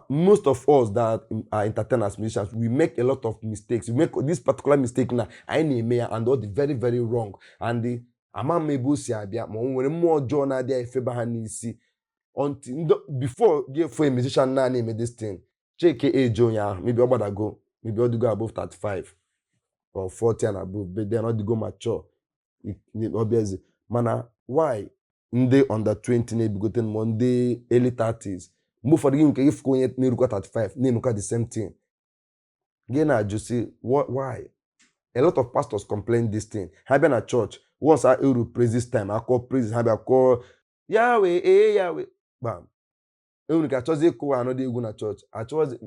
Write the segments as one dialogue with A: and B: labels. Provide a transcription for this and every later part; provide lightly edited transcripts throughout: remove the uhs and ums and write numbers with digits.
A: most of us that are entertainers, musicians, we make a lot of mistakes. We make this particular mistake now, I na-eme ya, and all the very very wrong. And the ama m ebe o si abịa ma o nwere mmụọ ọjọọ na-adịghị efeba ha n'isi until before gị for a musician na-eme this thing. Check age onye ahụ, maybe ọ gbadago, maybe ọ dịgo above 35 or 40 and above, but then ọ dịgo mature. Obviously, mana why ndị under 20 na-ebigote mmụọ ndị early 30s mgbe ụfọdụ gị nke ifụ onye na-erukwa 35 na-emekwa the same thing. Gị na-ajụ si why? A lot of pastors complain this thing. Ha bịa na church, once I eru praise this time, I call praises, ha bịa call Yahweh, Yahweh, bam. Enwere ka achọzi ịkụwa anọdụ egwu na church. Achọzi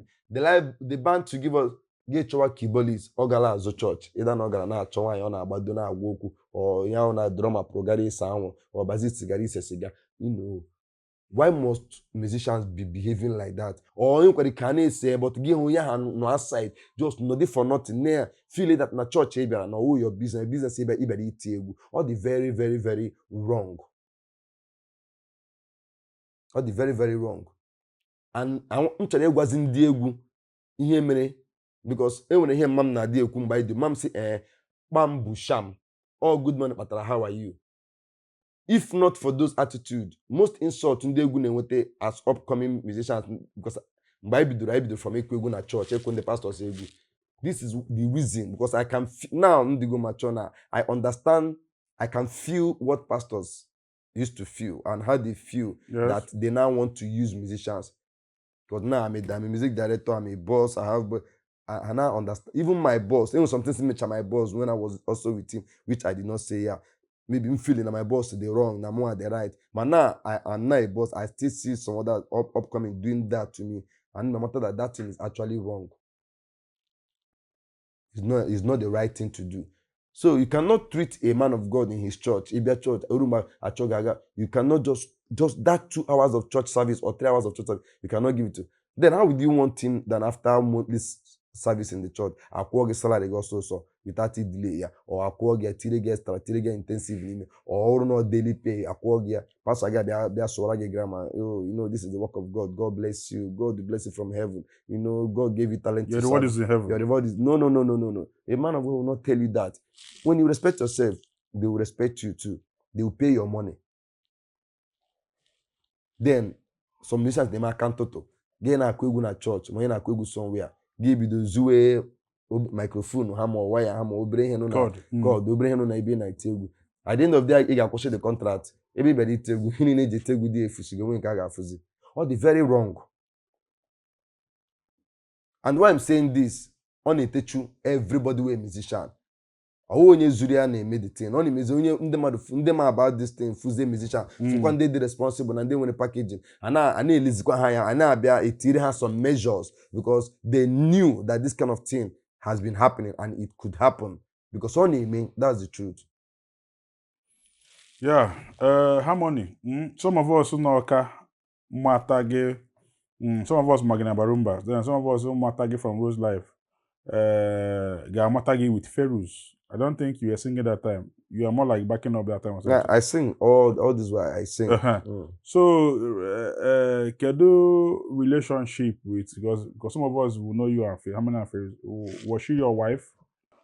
A: the band to give us gị chọwa keyboardist, ọ gara azụ church, ịda na ọ gara na-achọ nwaanyị ọ na-agbado na-agwa okwu, ọ ya na drama progara ịsa anwụ, ọ bassist gara ise siga. Why must musicians be behaving like that? Or you can say, but give no aside, just no for nothing there. Feel that na church na all your business all the very, very, very wrong. All the very, very wrong. And I want to was in Diegu ihe mere because when hear mam na di ekwu mba mam say bamboo sham. All good morning, Patara, how are you? If not for those attitude, most insults ndị egwu na-enweta as upcoming musicians, because mgbe I bidoro from ekwu egwu na church, ekwu ndị pastors egwu. This is the reason, because I can now ndị go mature now, I understand, I can feel what pastors used to feel and how they feel that they now want to use musicians. Because now I'm a music director, I'm a boss, I now understand. Even my boss, even something similar my boss when I was also with him, which I did not say yeah. Maybe I'm feeling that my boss is the wrong, I'm more at the right. But now I'm not a boss. I still see some other upcoming doing that to me. And no matter that thing is actually wrong. It's not the right thing to do. So you cannot treat a man of God in his church, Ibia church, you cannot just that 2 hours of church service or 3 hours of church service, you cannot give it to. Then how would you want him then after this service in the church, akwụọ gị salary gị ọsọsọ without delay ya, or akwụọ gị tiri gị extra, tiri gị intensive n'ime, or ọrụ no daily pay, akwụọ gị ya, pastor gị bịa sụọra gị grammar, this is the work of God, God bless you, God will bless you from heaven, God gave you talent.
B: Your reward is in heaven.
A: Your reward is no. A man of God will not tell you that. When you respect yourself, they will respect you too. They will pay your money. Then some musicians they might can't toto. Gị na-akụ egwu na church, ma ị na-akụ egwu somewhere. Gị bido zuwe microphone ha ma wire ha ma obere ihe nọ na God obere ihe nọ na ebe na ite egwu. At the end of the day, ị ga-akwụsị the contract. Ebe ibere ite egwu, ihe niile eji ite egwu dị efusi ga-enwe nke a ga-afụzi. All the very wrong. And why I'm saying this, on na-etechu everybody wey musician. Onye zuru ya na-eme the thing. Ọ na-emezi onye ndị ma about this thing fụzie musician. Fụkwa ndị dị responsible na ndị nwere packaging. A na-elizikwa ha ya, a na-abịa etiri ha some measures because they knew that this kind of thing has been happening and it could happen. Because ọ na-eme, that's the truth.
B: Yeah, harmony. Some of us Unoka Matage, some of us Magina Barumba, then some of us Matage from Rose Life. Gamatagi with Ferus. I don't think you were singing that time. You are more like backing up that time. Or
A: yeah, I sing all this while I sing.
B: So, Kedu relationship with because some of us will know you and how many affairs? Was she your wife,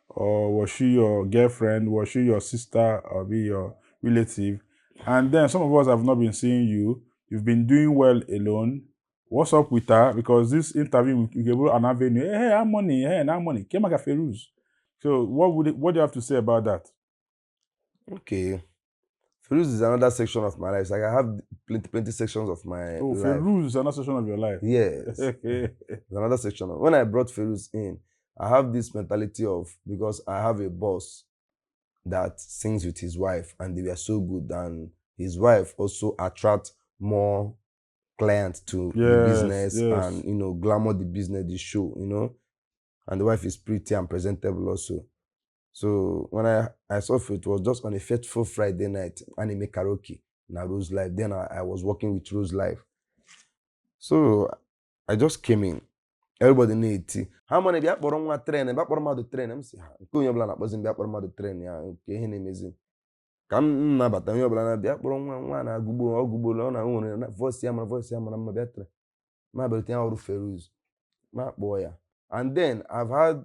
B: or was she your girlfriend? Was she your sister, or be your relative? And then some of us have not been seeing you. You've been doing well alone. What's up with her? Because this interview we gave an avenue. Hey, I'm money. Hey, I'm money. Came like a Feruz. So what do you have to say about that?
A: Okay, Feruz is another section of my life. Like I have plenty sections of my life.
B: Feruz is another section of your life.
A: Yes, it's another section. When I brought Feruz in, I have this mentality of because I have a boss that sings with his wife, and they were so good, and his wife also attracts more clients to the business and glamour the business, the show, and the wife is pretty and presentable also. So when I saw it was just on a fateful Friday night, anime karaoke na Rose Life. Then I was working with Rose Life. So I just came in. Everybody needs tea. How many bịa kpọrọ nwa train, bịa kpọrọ mmadụ train, m si ha. Nke onye ọbụla na-akpọzi bịa kpọrọ mmadụ train ya, nke ihe na-emezi. Ka m nabata onye ọbụla na bịa kpọrọ nwa na-agụgbo, ọ gụgbolo, ọ na nwere voice ya mara mma bịa train. ma berutin ọrụ Feruz ma kpọọ ya. And then I've had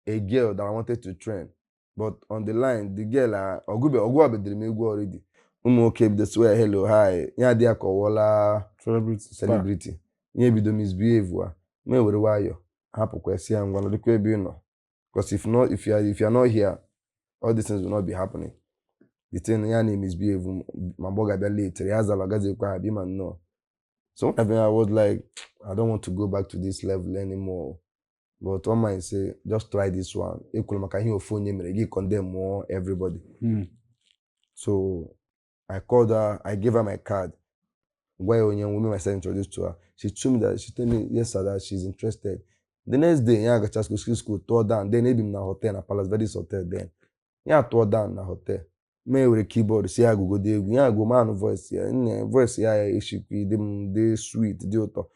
A: a girl that I wanted to train, but on the line the girl ọgụ bedere m egwu already. Ụmụ nwoke bido swear hello hi ya dị akọwọla celebrity ihe bido misbehave a ma ewere nwayọ hapụkwa si ya ngwa nọdụkwa ebe ị nọ, because if you are not here all these things will not be happening. The thing ya na misbehave ma gbọ ga-abịa late ya zala gazekwa ha bi ma nnọọ. So I was like, I don't want to go back to this level anymore. But one man say, just try this one. Ekwuru maka ihe ofu onye mere, gị condemn more everybody. So I called her, I gave her my card. Why onye woman myself introduced to her. She told me yes sir, that she's interested. The next day, I got to school, tore down. Then maybe in a hotel, na Palace Verdes Hotel then. Yeah, tore down na hotel. Me with a keyboard, see I go there. Yeah, go man voice here. Voice here, she them they sweet, the auto.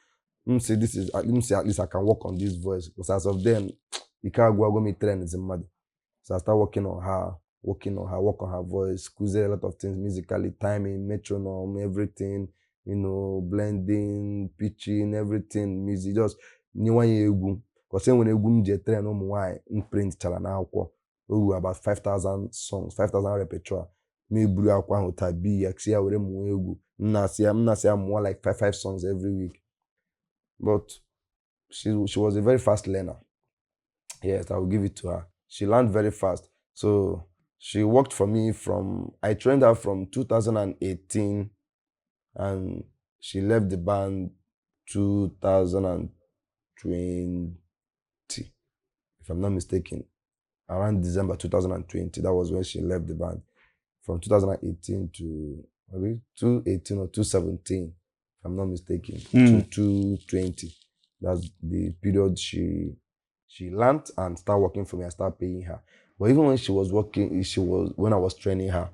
A: Say this is at least I can work on this voice, because as of then, you can't go me train is mad. So I start working on her, work on her voice, squeeze a lot of things musically, timing, metronome, everything, blending, pitching, everything, music, just niwanye egwu. Because when egwu m je train ụmụ nwanyị print chala na akwụkwọ, about 5,000 songs, 5,000 repertoire. Me buru akwụkwọ ahụ tabi ya, si ya were mụọ egwu. M na-asị ya mụọ like 5 songs every week. But she was a very fast learner. Yes, I will give it to her. She learned very fast. So she worked for me I trained her from 2018 and she left the band 2020, if I'm not mistaken. Around December 2020, that was when she left the band. From 2018 to maybe 2018 or 2017. If I'm not mistaken, to 220. That's the period she learned and started working for me. I started paying her. But even when she was working, when I was training her,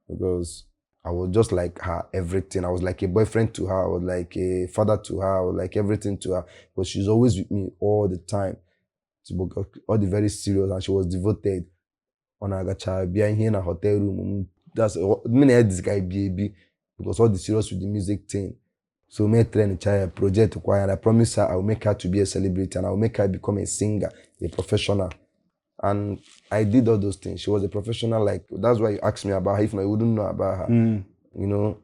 A: because I was just like her everything. I was like a boyfriend to her. I was like a father to her. I was like everything to her. But she's always with me all the time. All the very serious, and she was devoted. On Agacha, being here in a hotel room. That's this guy baby, because all the serious with the music thing. So me train a project choir, and I promise her I will make her to be a celebrity and I will make her become a singer, a professional. And I did all those things. She was a professional, like that's why you asked me about her. If not, you wouldn't know about her.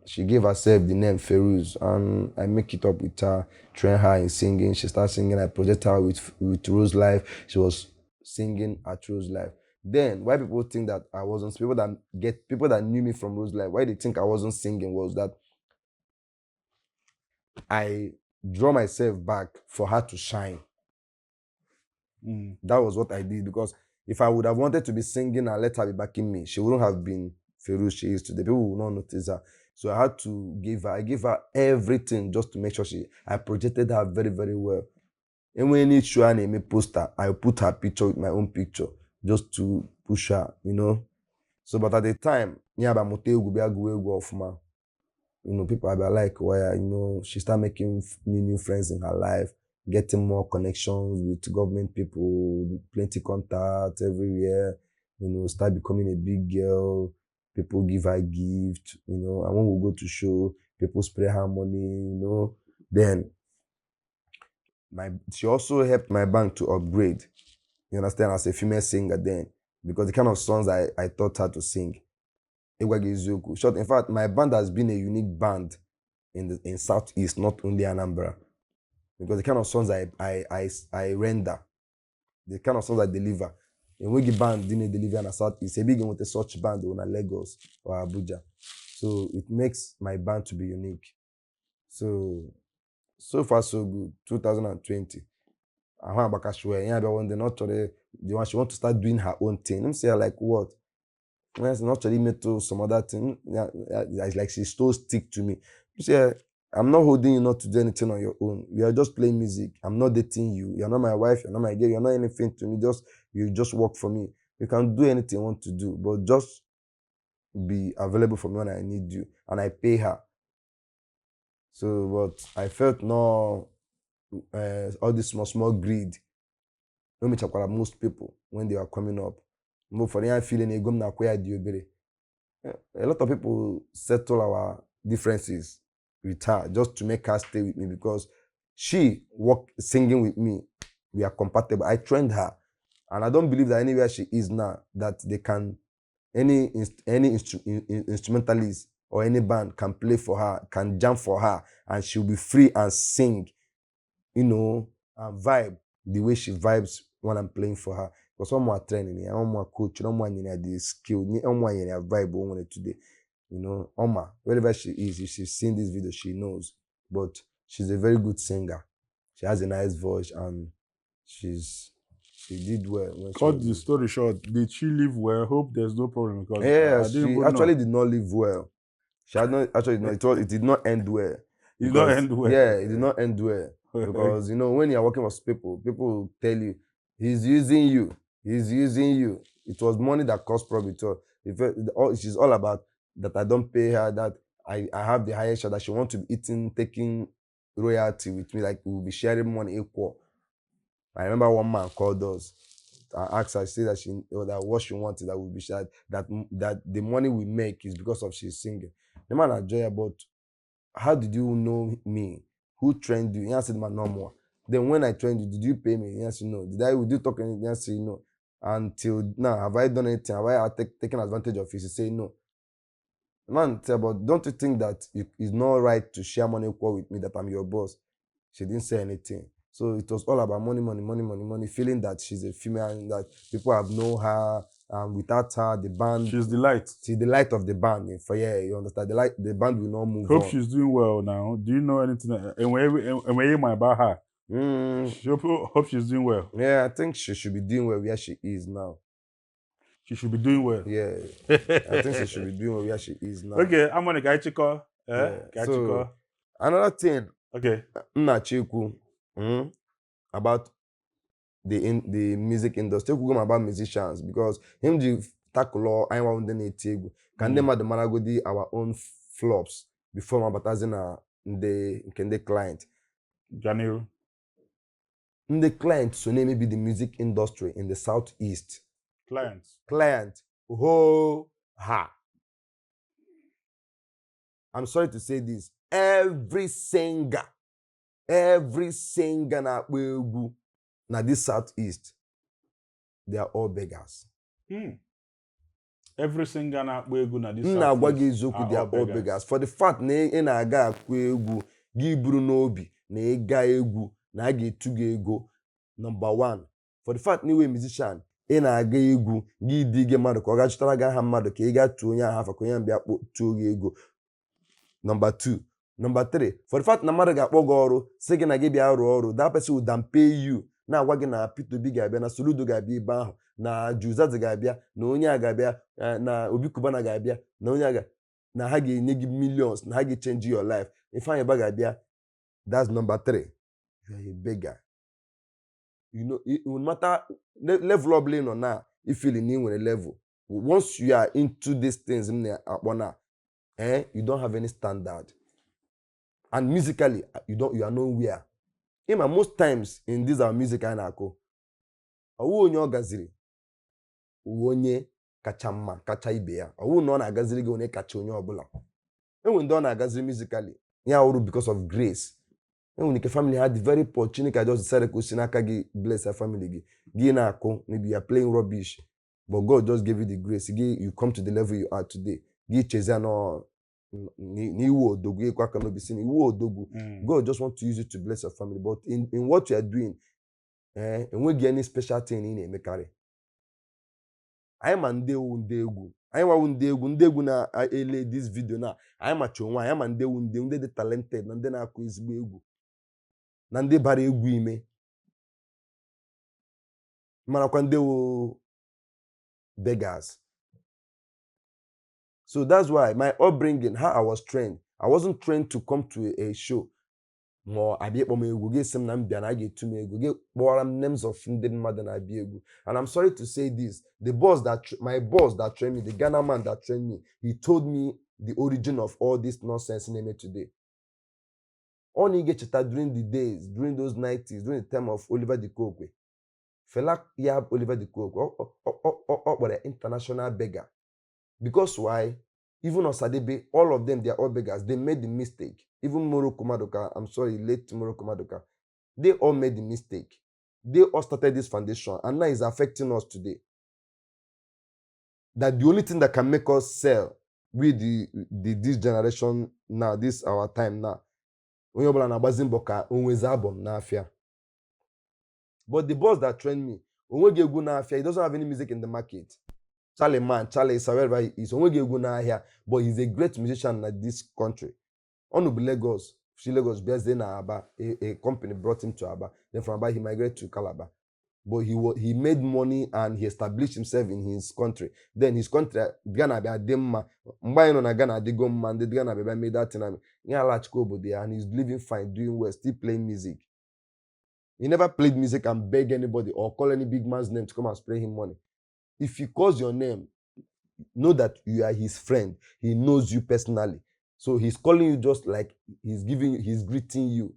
A: She gave herself the name Feruz, and I make it up with her, train her in singing. She started singing. I project her with Rose Life. She was singing at Rose Life. Then why people think that I wasn't, people that knew me from Rose Life, why they think I wasn't singing was that I draw myself back for her to shine. That was what I did, because if I would have wanted to be singing and let her be backing me, she wouldn't have been Feruz she is today. People will not notice her. So I had to give her everything just to make sure I projected her very, very well. And when it's show her poster, I put her picture with my own picture just to push her, So, but at the time, people are like, where, she started making new friends in her life, getting more connections with government people, plenty contacts everywhere, start becoming a big girl. People give her gifts, and when we go to show, people spray her money, Then, she also helped my band to upgrade, you understand, as a female singer then, because the kind of songs I taught her to sing. Short, in fact, my band has been a unique band in Southeast, not only Anambra, because the kind of songs I render, the kind of songs I deliver. In Wiggy band didn't deliver in Southeast, a big with a such band in Lagos or Abuja. So it makes my band to be unique. So far so good. 2020. She want to start doing her own thing. I'm saying like what? It's not really made to some other thing. It's like she still stick to me. Say, I'm not holding you not to do anything on your own. We are just playing music. I'm not dating you. You're not my wife. You're not my girl. You're not anything to me. You just work for me. You can do anything you want to do, but just be available for me when I need you. And I pay her. So, but I felt no all this small greed. No me chakwara most people when they are coming up. But for the feeling a lot of people settle our differences with her just to make her stay with me, because She work singing with me. We are compatible. I trained her, and I don't believe that anywhere she is now that they can instrumentalist or any band can play for her, can jam for her, and she'll be free and sing, and vibe the way she vibes when I'm playing for her. Because I'm more training, I'm more coach, I'm more the skill, I'm more vibe on today. Oma, wherever she is, if she's seen this video, she knows. But she's a very good singer. She has a nice voice, and she did well when she
B: Cut
A: was
B: the story short. Did she live well? Hope there's no problem because
A: Yeah,
B: I didn't
A: she
B: even
A: actually
B: know.
A: did not live well. She had not actually no, it did not end well.
B: It did not
A: Because
B: end well.
A: yeah, it did not end well. Because when you're working with people will tell you he's using you. He's using you. It was money that caused problem. So she's all about that I don't pay her, that I have the highest share, that she wants to be eating, taking royalty with me, like we'll be sharing money equal. I remember one man called us. I asked her, she said that what she wanted that would be shared, that the money we make is because of she's singing. The man enjoy her, but how did you know me? Who trained you? He answered, man, no more. Then when I trained you, did you pay me? He answered, no. Did you talk anything? He answered, no. Until now, have I done anything? Have I taken advantage of it? He said, no. The man said, but don't you think that it's not right to share money equal with me, that I'm your boss? She didn't say anything. So it was all about money, feeling that she's a female and that people have known her, and without her, the band...
B: She's the light.
A: She's the light of the band. For you understand? The band will not move
B: Hope
A: on.
B: she's doing well now. Do you know anything? And when about her? Hope she's doing well.
A: Yeah, I think she should be doing well where she is now.
B: She should be doing well.
A: Yeah, I think she should be doing well where she is now.
B: Okay, I'm on a guy chico.
A: So another thing,
B: okay,
A: Nachikwu, about the music industry, we go about musicians, because him the tackle I want them to can them the maragodi our own flops before my batazina the client.
B: Janeiro.
A: The client, so name maybe the music industry in the southeast. Client. Oh, ha. I'm sorry to say this. Every singer na this southeast, they are all beggars.
B: Every singer na-akpọ egwu na this
A: agwa gị eziokwu, they are all beggars. For the fact na ị na-aga akụ egwu gị buru n'obi na ịga egwu na a ga-etu gị ego, number one. For the fact na iwe musician, ị na-aga egwu gị dị gị mmadụ ka ọ ga-achụtara gị aha mmadụ ka ị ga tuo onye aha afa ka onye mbịa tuo gị ego, number two. Number three, for the fact na mmadụ ga-akpọ gị ọrụ sị gị na gị bịa rụọ ọrụ, that person will pay you, na-agwa gị na Peter Obi ga-abịa, na Soludo ga-abịa ebe ahụ, na Juzazi ga-abịa, na onye a ga-abịa, na Obi Kubana ga-abịa, na onye na ha ga-enye gị millions, na ha ga-change your life. Ifeanyi Eba ga-abịa. That's number three. You are a beggar. It no matter level of lane or now, if you feel in a level, once you are into these things in there, you don't have any standard. And musically, you are nowhere. Even most times in this our music I na-akụ, ọwụ onye ọ gaziri onye kacha mma kacha ibe ya, ọwụ na ọ na-agaziri gị onye kacha onye ọbụla. Enwe ndị ọ na-agaziri musically ya wụrụ because of grace. Enwe nke family had very poor, Chineke just decided to si n'aka gị bless your family gị na-akụ, maybe you are playing rubbish, but God just gave you the grace. You come to the level you are today. Gị cheze no n'iwu odogwu ịkwa aka n'obi si n'iwu odogwu. God just want to use it to bless your family, but in what you are doing, enweghị any special thing ị na-emekarị. Anyị ma ndị egwu, anyị nwawu ndị egwu na-ele this video na anyị macha onwe anyị ma ndị dị talented, na ndị na-akụ ezigbo egwu, na ndị bara egwu ime, marakwa ndị beggars. So that's why my upbringing, how I was trained, I wasn't trained to come to a show. More abịa kpọm egwu gị sị m na m bịa na a ga-etu m ego gị kpọrọ m names of ndị mmadụ na-abịa egwu. And I'm sorry to say this, my boss that trained me, the Ghana man that trained me, he told me the origin of all this nonsense in me today. Only get cheta during those 90s, during the time of Oliver De Coque. Fela yab Oliver De Coque, or the international beggar. Because why? Even Osadebe, all of them, they are all beggars. They made the mistake. Even Morocco Madoka, I'm sorry, late Morocco Madoka, they all made the mistake. They all started this foundation, and now it's affecting us today. That the only thing that can make us sell with this generation now, this our time now, onye ọbụla na-agbazi mbọ ka o nwezi album n'afịa. But the boss that trained me, onwegi egwu n'afịa, he doesn't have any music in the market. Charlie Man, Charlie is wherever he is, onwegi egwu n'ahịa, but he's a great musician in this country. Onubu Lagos, Lagos, based na Aba, a company brought him to Aba. Then from Aba, he migrated to Calabar. But he made money and he established himself in his country. Then his country, Ghana, be ademma. Mgbe no na Ghana, they go man, the Ghana, be made that thing. He over there and he's living fine, doing well, still playing music. He never played music and beg anybody or call any big man's name to come and spray him money. If he calls your name, know that you are his friend. He knows you personally. So he's calling you just like he's greeting you.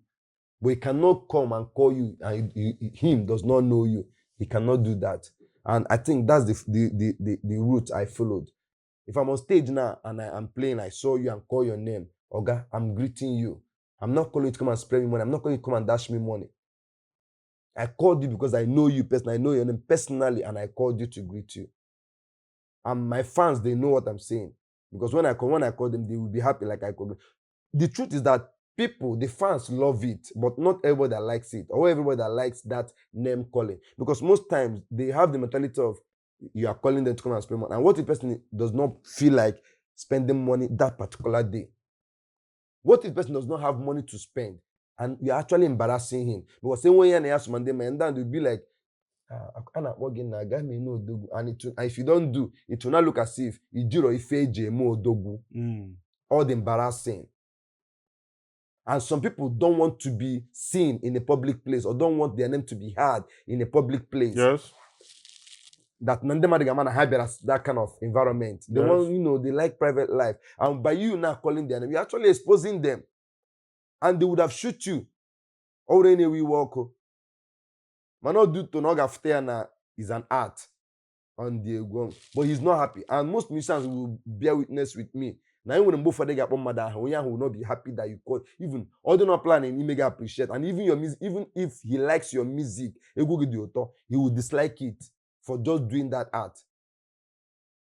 A: But he cannot come and call you and him does not know you. He cannot do that. And I think that's the route I followed. If I'm on stage now and I am playing, I saw you and call your name, Oga, I'm greeting you. I'm not calling you to come and spray me money. I'm not calling you to come and dash me money. I called you because I know you personally. I know your name personally, and I called you to greet you. And my fans, they know what I'm saying. Because when I call them, they will be happy like I called them. The truth is that people, the fans love it, but not everybody that likes it, or everybody that likes that name calling. Because most times, they have the mentality of, you are calling them to come and spend money. And what if the person does not feel like spending money that particular day? What if the person does not have money to spend? And you're actually embarrassing him. Because same way you ask Monday, and then they'll be like, and if you don't do, it will not look as if all the embarrassing. And some people don't want to be seen in a public place or don't want their name to be heard in a public place.
B: Yes.
A: That that kind of environment. They want, they like private life. And by you now calling their name, you're actually exposing them. And they would have shoot you. Already we walk. Mano do to not have is an art on the Gbam. But he's not happy. And most musicians will bear witness with me. Now when both of them get mother, will not be happy that you call. Even although not planning, he may appreciate. And even your music, even if he likes your music, he will dislike it for just doing that art.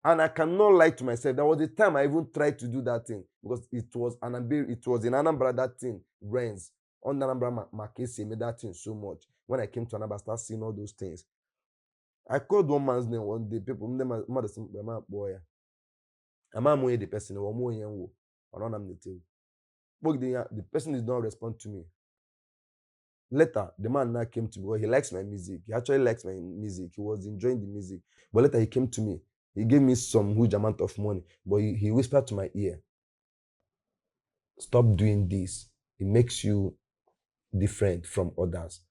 A: And I cannot lie to myself. There was a time I even tried to do that thing because it was in Anambra that thing rains. On Anambra Makesi made that thing so much. When I came to Anambra, I started seeing all those things. I called one man's name one day. People, boy. I'm the person. The person did not respond to me. Later, the man now came to me. Well, he likes my music. He actually likes my music. He was enjoying the music. But later, he came to me. He gave me some huge amount of money. But he whispered to my ear, stop doing this. It makes you different from others.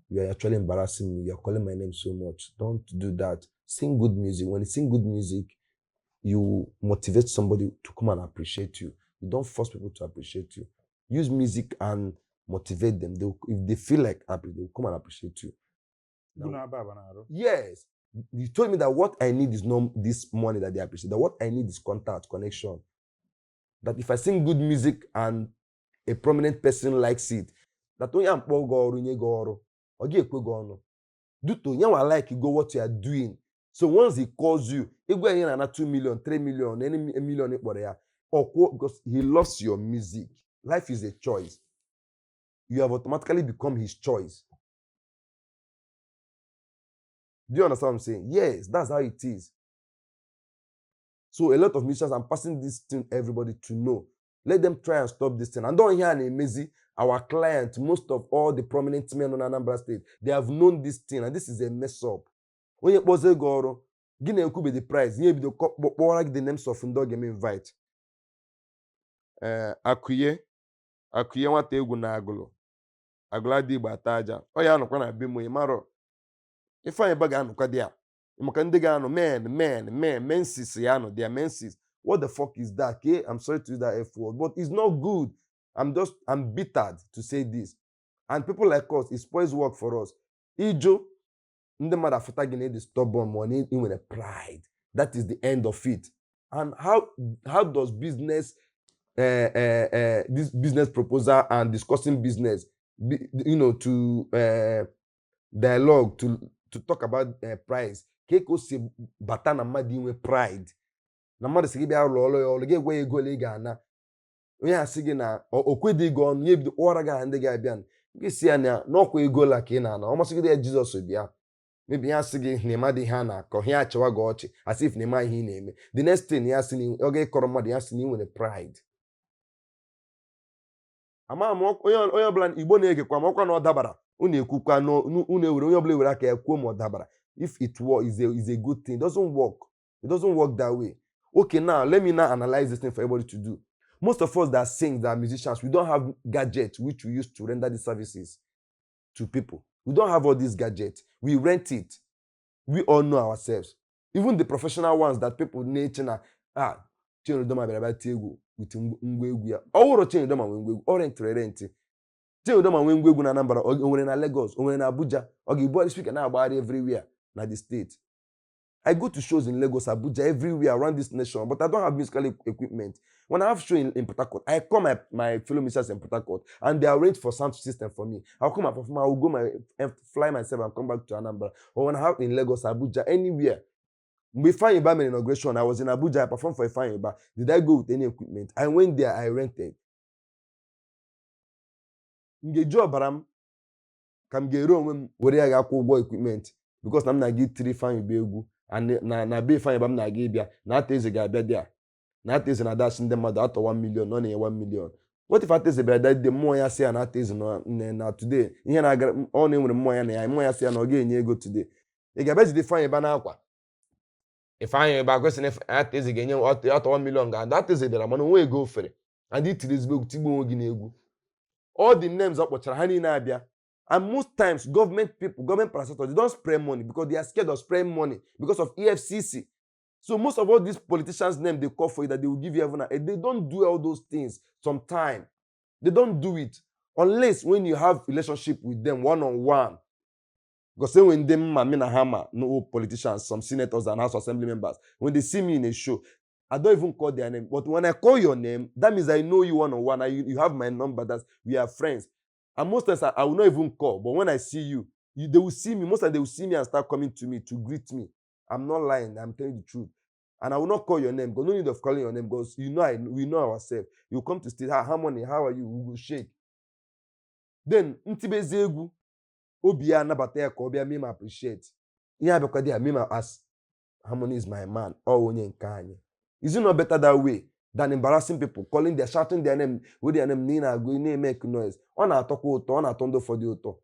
A: You are actually embarrassing me. You are calling my name so much. Don't do that. Sing good music. When you sing good music, you motivate somebody to come and appreciate you. You don't force people to appreciate you. Use music and motivate them. If they feel like happy, they'll come and appreciate you. Yes. You told me that what I need is not this money that they appreciate. That what I need is contact, connection. That if I sing good music and a prominent person likes it, that when I'm do to like you go what you are doing. So once he calls you, he go in 2 million, 3 million, any million because he loves your music. Life is a choice. You have automatically become his choice. Do you understand what I'm saying? Yes, that's how it is. So a lot of musicians, I'm passing this thing everybody to know. Let them try and stop this thing. And don't hear an amazing. Our client, most of all the prominent men on Anambra State, they have known this thing, and this is a mess up. When you pose Goro, Guinea could be the prize. You be the names of Ndog invite. Akuye nwata egwu na agụlụ. Agụla dị Igbo ataja. Ọ ya anọkwa na be mo ịmarọ. Ifeanyị ba ga-anọkwa dị a. Maka ndị ga-anọ menses ya anọ, their menses. What the fuck is that? Okay? I'm sorry to use that F word, but it's not good. I'm bittered to say this. And people like us, it spoils work for us. Ijo, ndị mmadụ afụta gị na-edi stubborn money in with a pride. That is the end of it. And how does business this business proposal and discussing business to dialogue to talk about price ka o si bata na mmadụ inwe pride na mmadụ si gị bịa rụọ ọrụ ya ọrụ gị egwe ego ole ị ga-ana onye asị gị na okwedị gị ọnụ ya ebido ụra gị ndị ga-abịa gị si ya na n'ọkwa ego la ka ị na-ana ọ masịgide ya Jizọs bịa mebi ya asị gị na ịmadị ihe a na-akọ ya achịwa gị ọchị asị if na ịma ihe ị na-eme the next thing ya sị na ọ ga-ekọrọ mmadụ ya sị na ị nwere pride. ama m onye ọbụla Igbo na-egekwa ma ọkwa na ọ dabara unu ekwukwa unu ewere onye ọbụla ewere aka ya kwuo ma ọ dabara. If it work is a good thing. It doesn't work that way. Okay, now let me now analyze this thing for everybody to do. Most of us that sing, that are musicians, we don't have gadgets which we use to render these services to people. We don't have all these gadgets. We rent it. We all know ourselves. Even the professional ones that people need to Chinudoma bịara egwu with ngwa egwu ya. Ọ wụrụ Chinudoma nwe ngwa egwu, ọ rentị. Chinudoma nwe ngwa egwu na Anambra, o nwere na Lagos, o nwere na Abuja, ọ ga-ebu speaker na-agbagharị everywhere na the state. I go to shows in Lagos, Abuja, everywhere around this nation, but I don't have musical equipment. When I have show in Port Harcourt, I call my fellow musicians in Port Harcourt, and they arrange for sound system for me. I'll come and perform, I will go fly myself and come back to Anambra. Or when I have in Lagos, Abuja, anywhere. Before Gbam inauguration, I was in Abuja, I performed for Ifeanyi. Did I go with any equipment? I went there, I rented. Ngeju Obaram, kam ga-ere onwe m were ya ga-akwụ ụgwọ equipment because na m na-aga itiri Ifeanyi egwu na be Ifeanyi m na-aga ịbịa na Ataeze ga-abịa dia na Ataeze na-adasị ndị mmadụ atọ 1 million ọ na-enye 1 million. What if Ataeze bịara dị mmụọ ya si ya na Ataeze na today ihe na-aga ọ na-enwere mmụọ ya na ya mmụọ ya si ya na ọ ga-enye ego today. Ị ga-abịa jide Ifeanyi n'akwa Ifeanyi kwesị na Ataeze ga-enye atọ 1 million ga Ataeze bịara mana onwe ego ofere and itiri ezigbo egwu tigbo onwe gị n'egwu. All the names ọ kpọchara ha niile abịa. And most times, government parastatals, they don't spray money because they are scared of spraying money because of EFCC. So most of all these politicians' names they call for you that they will give you heaven. They don't do all those things sometimes. They don't do it unless when you have relationship with them one-on-one. Because when they no politicians, some senators and House Assembly members, when they see me in a show, I don't even call their name. But when I call your name, that means I know you one-on-one. You have my number. That we are friends. And most times I will not even call, but when I see you, they will see me. Most times they will see me and start coming to me to greet me. I'm not lying. I'm telling the truth. And I will not call your name because no need of calling your name because we know ourselves. You come to state, Harmony, how are you? We will shake. Then ntibezi egwu obi ya nabata ya ka ọ bịa me appreciate. Ihe abịakwa dị me as Harmony is my man. Ọ onye nke anyị. Is it not better that way than embarrassing people, shouting their name with their name, make noise? On na-atọkwa ụtọ, ọ na-atọ ndị ụfọdụ ụtọ.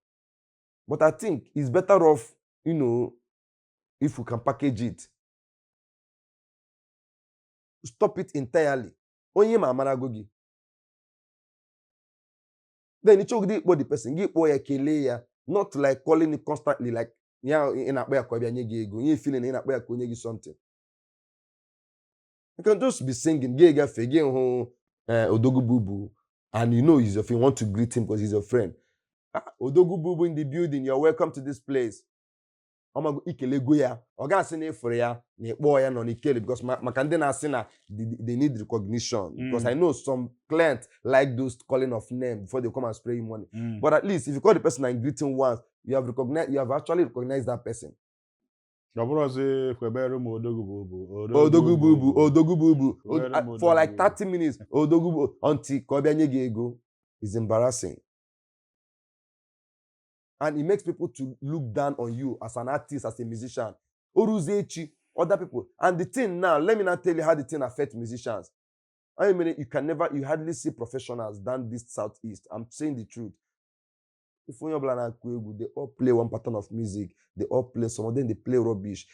A: But I think it's better off, if we can package it. Stop it entirely. Onye ma amarago gị. Then ịchọgide ikpọ the person, gị kpọọ ya kelee ya, not like calling it constantly like ya ị na-akpọ ya ka ọ bịa nye gị ego, nye feeling na ị na-akpọ ya ka o nye gị something. You can just be singing, Odogwu Bubu, and he's your friend. You want to greet him because he's your friend. Odogwu Bubu in the building, you're welcome to this place. Ikele go ya, oga asị na efere ya na ikpọ ya nọ n'ikele because maka ndị na-asị na they need recognition. Because I know some clients like those calling of name before they come and spray you money. But at least if you call the person and greet him once, you have actually recognized that person.
B: Odogwu
A: Bubu. For like 30 minutes, Odogwu Bubu until ka ọ bịa nye gị ego is embarrassing. And it makes people to look down on you as an artist, as a musician. Oruzechi, other people. And the thing now, let me now tell you how the thing affects musicians. I mean, you hardly see professionals down this southeast. I'm saying the truth. If they all play one pattern of music, they all play, some of them they play rubbish.